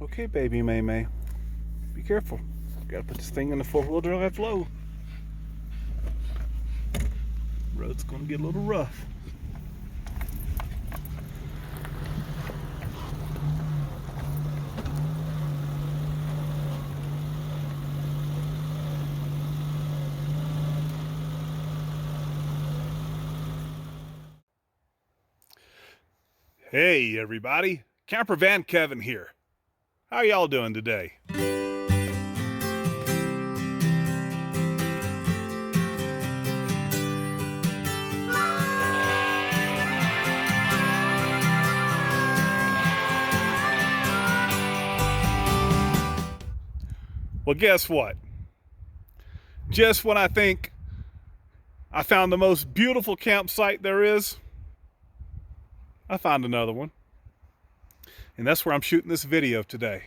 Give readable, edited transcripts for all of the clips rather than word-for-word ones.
Okay, baby MaeMae. Be careful. Gotta put this thing in the four-wheel drive low. Road's gonna get a little rough. Hey everybody, Campervan Kevin here. How y'all doing today? Well, guess what? Just when I think I found the most beautiful campsite there is, I found another one. And that's where I'm shooting this video today.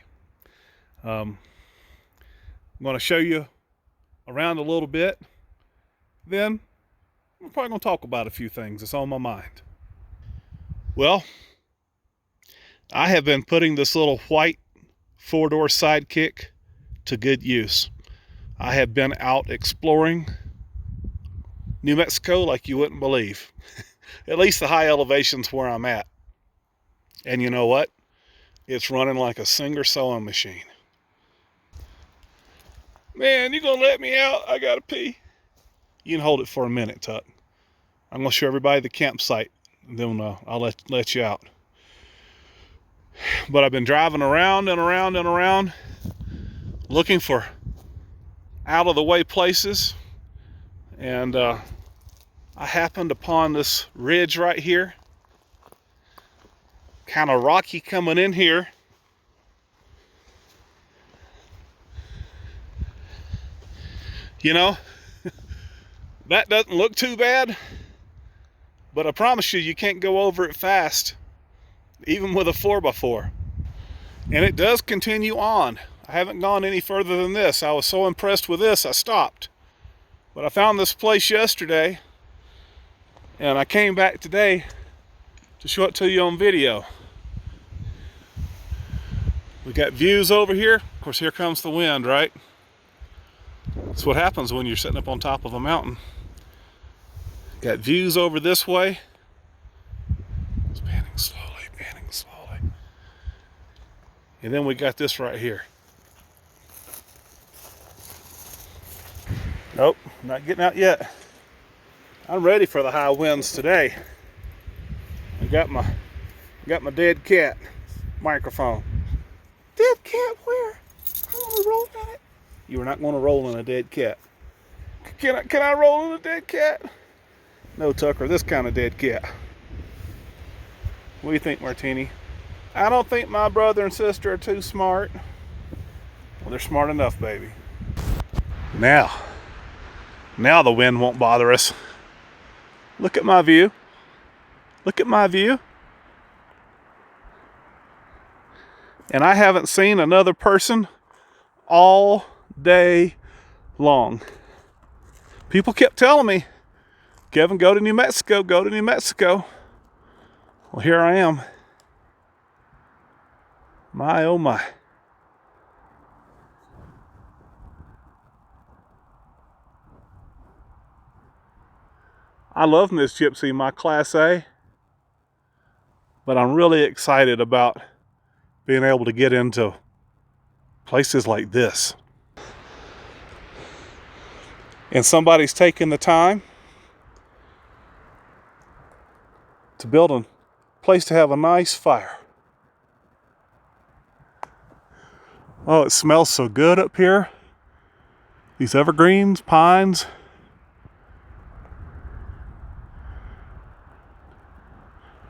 I'm going to show you around a little bit. Then we're probably going to talk about a few things that's on my mind. Well, I have been putting this little white four-door Sidekick to good use. I have been out exploring New Mexico like you wouldn't believe. At least the high elevations where I'm at. And you know what? It's running like a Singer sewing machine. Man, you gonna let me out? I gotta pee. You can hold it for a minute, Tuck. I'm gonna show everybody the campsite, and then I'll let you out. But I've been driving around and around and around, looking for out of the way places, and I happened upon this ridge right here. Kind of rocky coming in here. You know, that doesn't look too bad, but I promise you, you can't go over it fast, even with a 4x4. And it does continue on. I haven't gone any further than this. I was so impressed with this, I stopped. But I found this place yesterday, and I came back today to show it to you on video. We got views over here. Of course, here comes the wind, right? That's what happens when you're sitting up on top of a mountain. Got views over this way. It's panning slowly, panning slowly. And then we got this right here. Nope, not getting out yet. I'm ready for the high winds today. I got my dead cat microphone. Dead cat where? I want to roll in it. You are not going to roll in a dead cat. Can I roll in a dead cat? No, Tucker, this kind of dead cat. What do you think, Martini? I don't think my brother and sister are too smart. Well, they're smart enough, baby. Now the wind won't bother us. Look at my view. Look at my view. And I haven't seen another person all day long. People kept telling me, Kevin, go to New Mexico, go to New Mexico. Well, here I am. My, oh my. I love Miss Gypsy, my Class A, but I'm really excited about being able to get into places like this. And somebody's taken the time to build a place to have a nice fire. Oh, it smells so good up here. These evergreens, pines.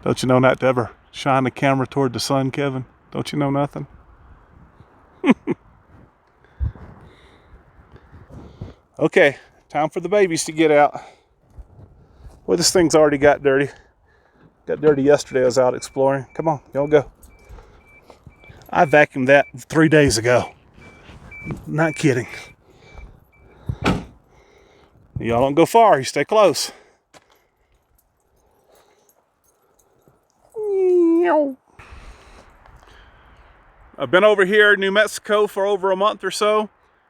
Don't you know not to ever shine the camera toward the sun, Kevin? Don't you know nothing? Okay, time for the babies to get out. Well, this thing's already got dirty. Got dirty yesterday. I was out exploring. Come on, y'all go. I vacuumed that 3 days ago. Not kidding. Y'all don't go far. You stay close. I've been over here in New Mexico for over a month or so,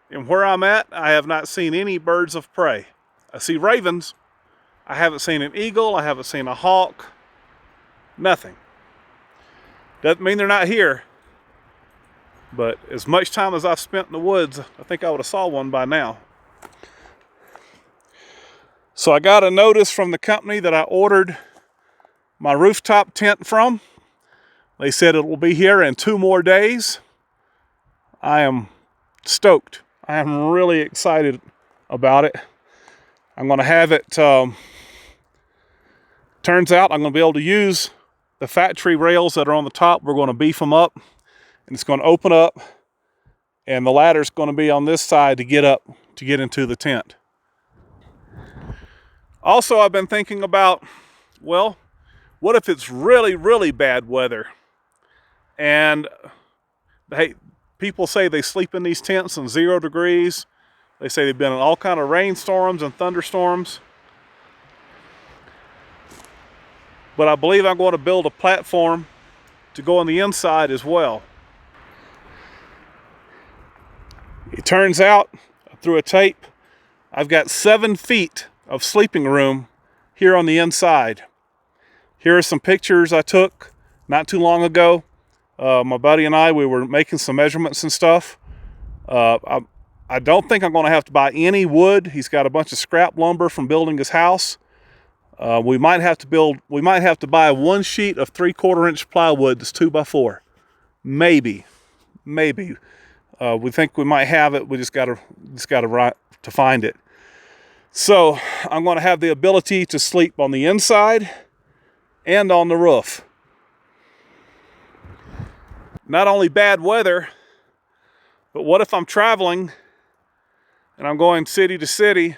and where I'm at, I have not seen any birds of prey. I see ravens. I haven't seen an eagle. I haven't seen a hawk. Nothing. Doesn't mean they're not here, but as much time as I've spent in the woods, I think I would have saw one by now. So I got a notice from the company that I ordered my rooftop tent from. They said it will be here in 2 more days. I am stoked. I am really excited about it. I'm going to have it, turns out I'm going to be able to use the factory rails that are on the top. We're going to beef them up, and it's going to open up, and the ladder's going to be on this side to get up, to get into the tent. Also, I've been thinking about, well, what if it's really, really bad weather? And hey, people say they sleep in these tents in 0 degrees. They say they've been in all kind of rainstorms and thunderstorms. But I believe I'm going to build a platform to go on the inside as well. It turns out, through a tape, I've got 7 feet of sleeping room here on the inside. Here are some pictures I took not too long ago. My buddy and I, we were making some measurements and stuff. I don't think I'm going to have to buy any wood. He's got a bunch of scrap lumber from building his house. We might have to buy 1 sheet of 3/4 inch plywood that's 2x4. Maybe. We think we might have it. We just got to find it. So I'm going to have the ability to sleep on the inside and on the roof. Not only bad weather, but what if I'm traveling and I'm going city to city,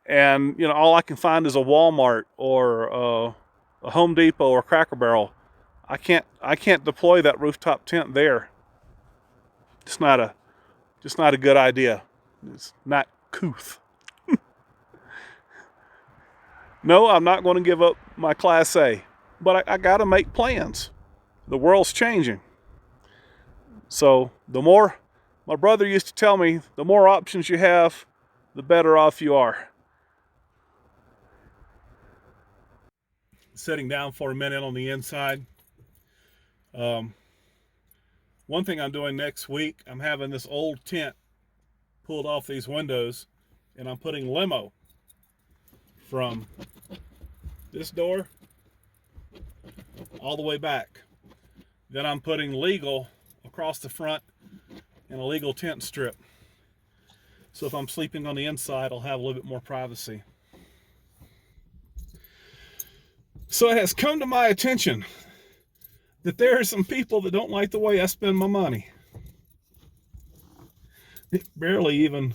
and you know, all I can find is a Walmart or a Home Depot or Cracker Barrel. I can't deploy that rooftop tent there. It's not a good idea. It's not couth. No, I'm not going to give up my Class A, but I got to make plans. The world's changing. So the more, my brother used to tell me, the more options you have, the better off you are. Sitting down for a minute on the inside. One thing I'm doing next week, I'm having this old tent pulled off these windows, and I'm putting limo from this door all the way back. Then I'm putting legal across the front and a legal tent strip. So if I'm sleeping on the inside, I'll have a little bit more privacy. So it has come to my attention that there are some people that don't like the way I spend my money. It barely even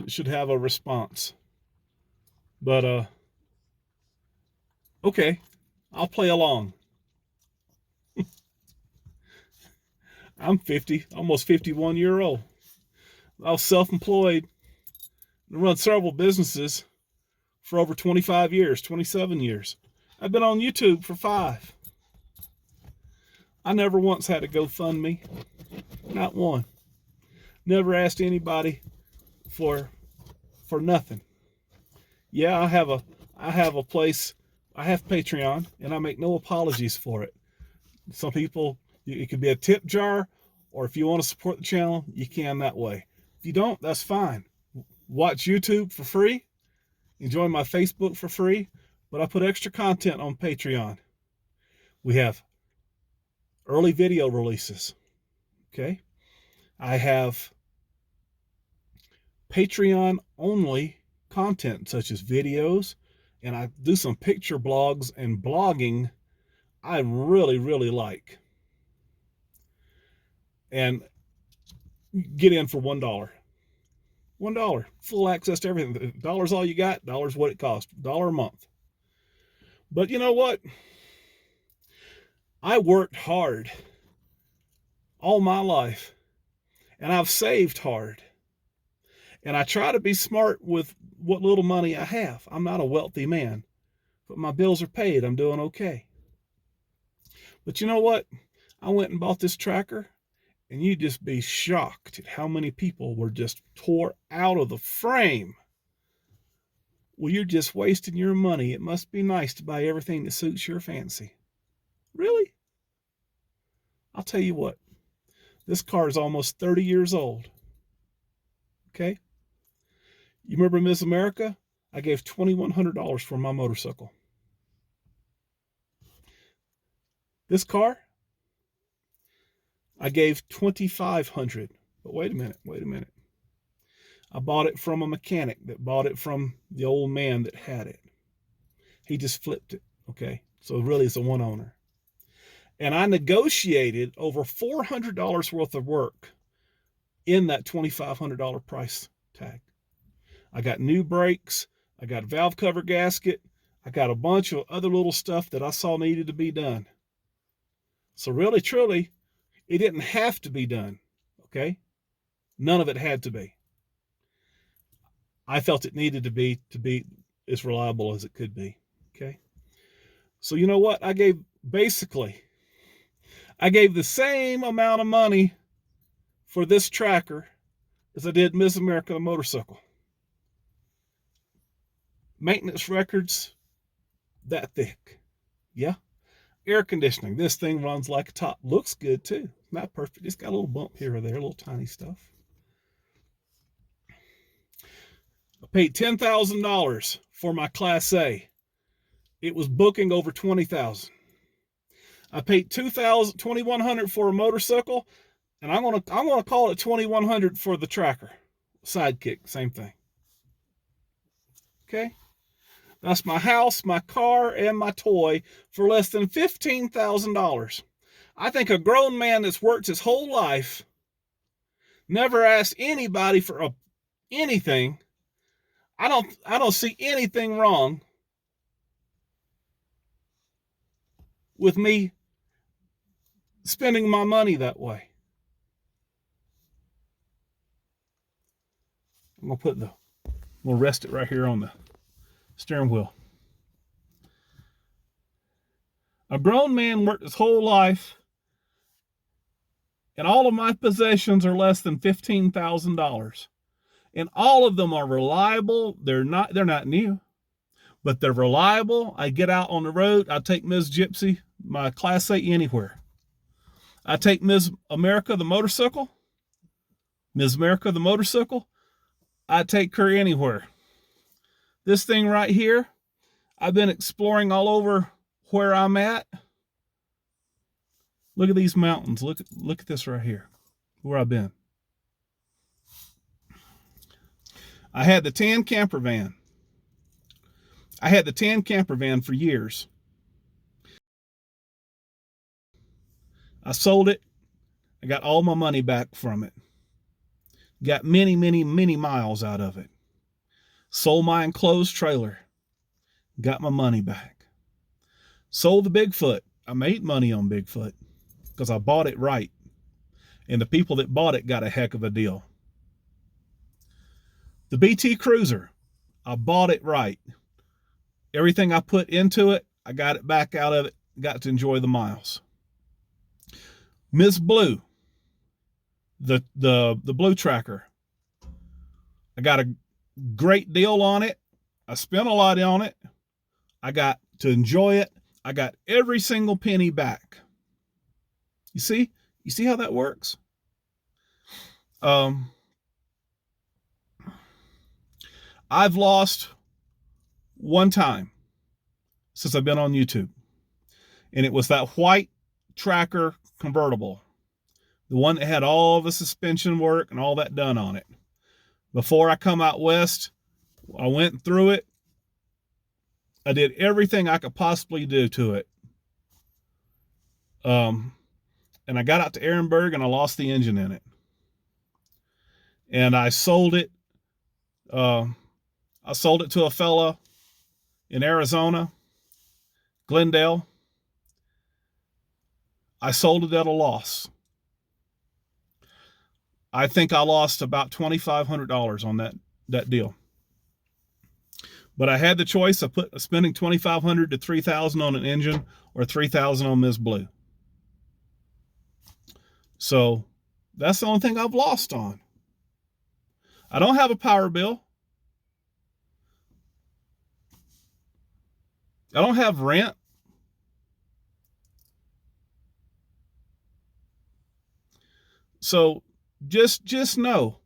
should have a response. But okay, I'll play along. I'm 50, almost 51 years old. I was self-employed and run several businesses for over 25 years, 27 years. I've been on YouTube for 5. I never once had a GoFundMe, not one. Never asked anybody for nothing. Yeah, I have a place, I have Patreon, and I make no apologies for it. Some people, it could be a tip jar, or if you want to support the channel, you can that way. If you don't, that's fine. Watch YouTube for free. Enjoy my Facebook for free. But I put extra content on Patreon. We have early video releases. Okay? I have Patreon only content such as videos, and I do some picture blogs and blogging I really, really like. And get in for $1. $1. Full access to everything. $1's all you got. $1's what it costs. $1 a month. But you know what? I worked hard all my life, and I've saved hard. And I try to be smart with what little money I have. I'm not a wealthy man, but my bills are paid. I'm doing okay. But you know what? I went and bought this tracker, and you'd just be shocked at how many people were just tore out of the frame. Well, you're just wasting your money. It must be nice to buy everything that suits your fancy. Really? I'll tell you what, this car is almost 30 years old. Okay? You remember Miss America? I gave $2,100 for my motorcycle. This car, I gave $2,500. But wait a minute. I bought it from a mechanic that bought it from the old man that had it. He just flipped it, okay? So really it's a one owner. And I negotiated over $400 worth of work in that $2,500 price tag. I got new brakes. I got a valve cover gasket. I got a bunch of other little stuff that I saw needed to be done. So really, truly, it didn't have to be done, okay? None of it had to be. I felt it needed to be as reliable as it could be, okay? So you know what? I gave the same amount of money for this tracker as I did Miss America the motorcycle. Maintenance records, that thick. Yeah. Air conditioning. This thing runs like a top. Looks good too. Not perfect. It's got a little bump here or there, a little tiny stuff. I paid $10,000 for my Class A. It was booking over $20,000. I paid $2,100 for a motorcycle, and I'm gonna call it $2,100 for the tracker. Sidekick, same thing. Okay? That's my house, my car, and my toy for less than $15,000. I think a grown man that's worked his whole life, never asked anybody for anything. I don't see anything wrong with me spending my money that way. I'm gonna rest it right here on the steering wheel. A grown man worked his whole life, and all of my possessions are less than $15,000. And all of them are reliable. They're not new, but they're reliable. I get out on the road. I take Ms. Gypsy, my Class A, anywhere. I take Ms. America, the motorcycle. I take her anywhere. This thing right here, I've been exploring all over where I'm at. Look at these mountains. Look at this right here, where I've been. I had the tan Campervan. For years. I sold it. I got all my money back from it. Got many, many, many miles out of it. Sold my enclosed trailer. Got my money back. Sold the Bigfoot. I made money on Bigfoot because I bought it right. And the people that bought it got a heck of a deal. The BT Cruiser, I bought it right. Everything I put into it, I got it back out of it, got to enjoy the miles. Ms. Blue, the Blue Tracker, I got a great deal on it. I spent a lot on it. I got to enjoy it. I got every single penny back. You see how that works? I've lost one time since I've been on YouTube. And it was that white tracker convertible. The one that had all the suspension work and all that done on it. Before I come out west, I went through it. I did everything I could possibly do to it. And I got out to Ehrenberg and I lost the engine in it. And I sold it. I sold it to a fella in Arizona, Glendale. I sold it at a loss. I think I lost about $2,500 on that deal. But I had the choice of spending $2,500 to $3,000 on an engine or $3,000 on Ms. Blue. So that's the only thing I've lost on. I don't have a power bill. I don't have rent. So just know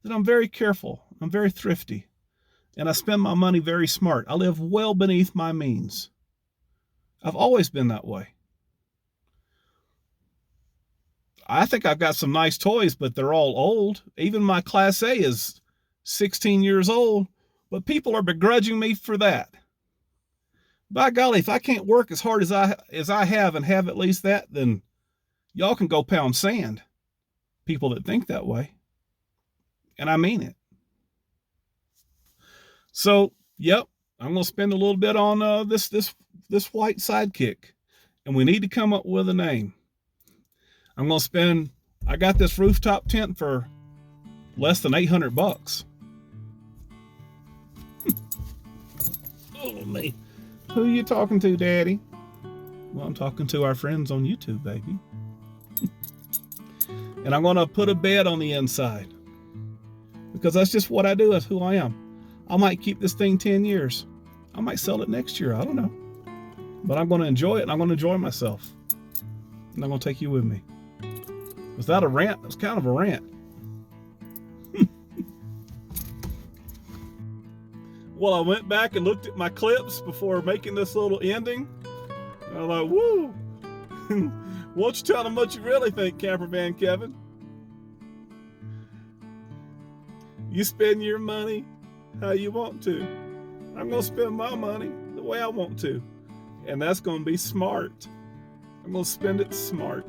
that I'm very careful. I'm very thrifty. And I spend my money very smart. I live well beneath my means. I've always been that way. I think I've got some nice toys, but they're all old. Even my Class A is 16 years old, but people are begrudging me for that. By golly, if I can't work as hard as I have and have at least that, then y'all can go pound sand. People that think that way. And I mean it. So, yep, I'm going to spend a little bit on this white sidekick. And we need to come up with a name. I'm going to spend, I got this rooftop tent for less than $800. Oh, me. Who are you talking to, Daddy? Well, I'm talking to our friends on YouTube, baby. And I'm going to put a bed on the inside. Because that's just what I do. That's who I am. I might keep this thing 10 years. I might sell it next year. I don't know. But I'm going to enjoy it, and I'm going to enjoy myself. And I'm going to take you with me. Was that a rant? It was kind of a rant. Well, I went back and looked at my clips before making this little ending. And I'm like, woo! Won't you tell them what you really think, Campervan Kevin? You spend your money how you want to. I'm going to spend my money the way I want to. And that's going to be smart. I'm going to spend it smart.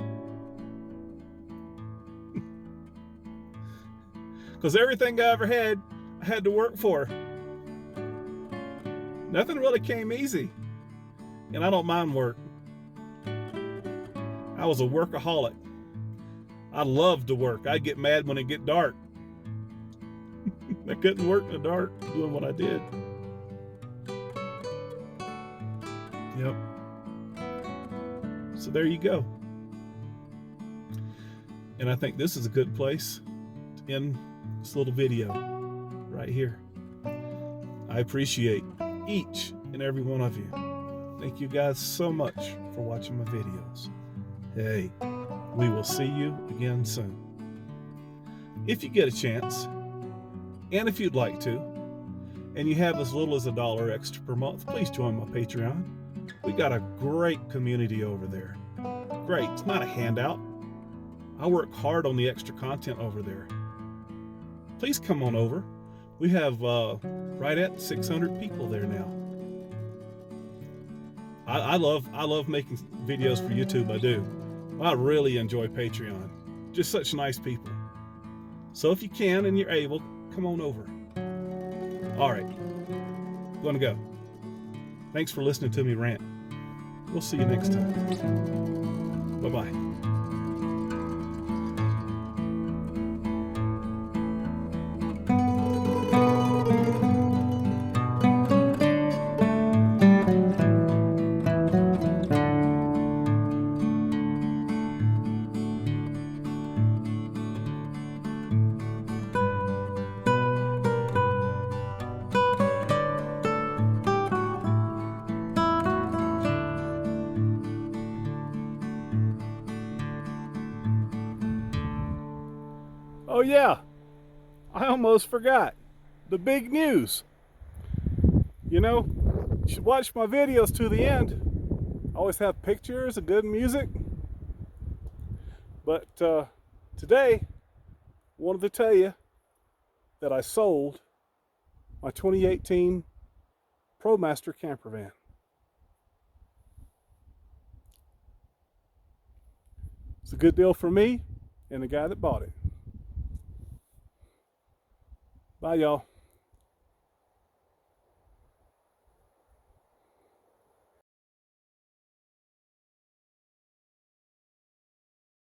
Because everything I ever had, I had to work for. Nothing really came easy. And I don't mind work. I was a workaholic. I loved to work. I'd get mad when it get dark. I couldn't work in the dark doing what I did. Yep. So there you go. And I think this is a good place to end this little video right here. I appreciate each and every one of you. Thank you guys so much for watching my videos. Hey, we will see you again soon. If you get a chance, and if you'd like to, and you have as little as $1 extra per month, please join my Patreon. We got a great community over there. Great, it's not a handout. I work hard on the extra content over there. Please come on over. We have right at 600 people there now. I love making videos for YouTube. I do. I really enjoy Patreon. Just such nice people. So if you can and you're able, come on over. All right, gonna go. Thanks for listening to me rant. We'll see you next time. Bye-bye. Oh yeah, I almost forgot. The big news. You know, you should watch my videos to the end. I always have pictures and good music. But today, I wanted to tell you that I sold my 2018 ProMaster Campervan. It's a good deal for me and the guy that bought it. Bye, y'all.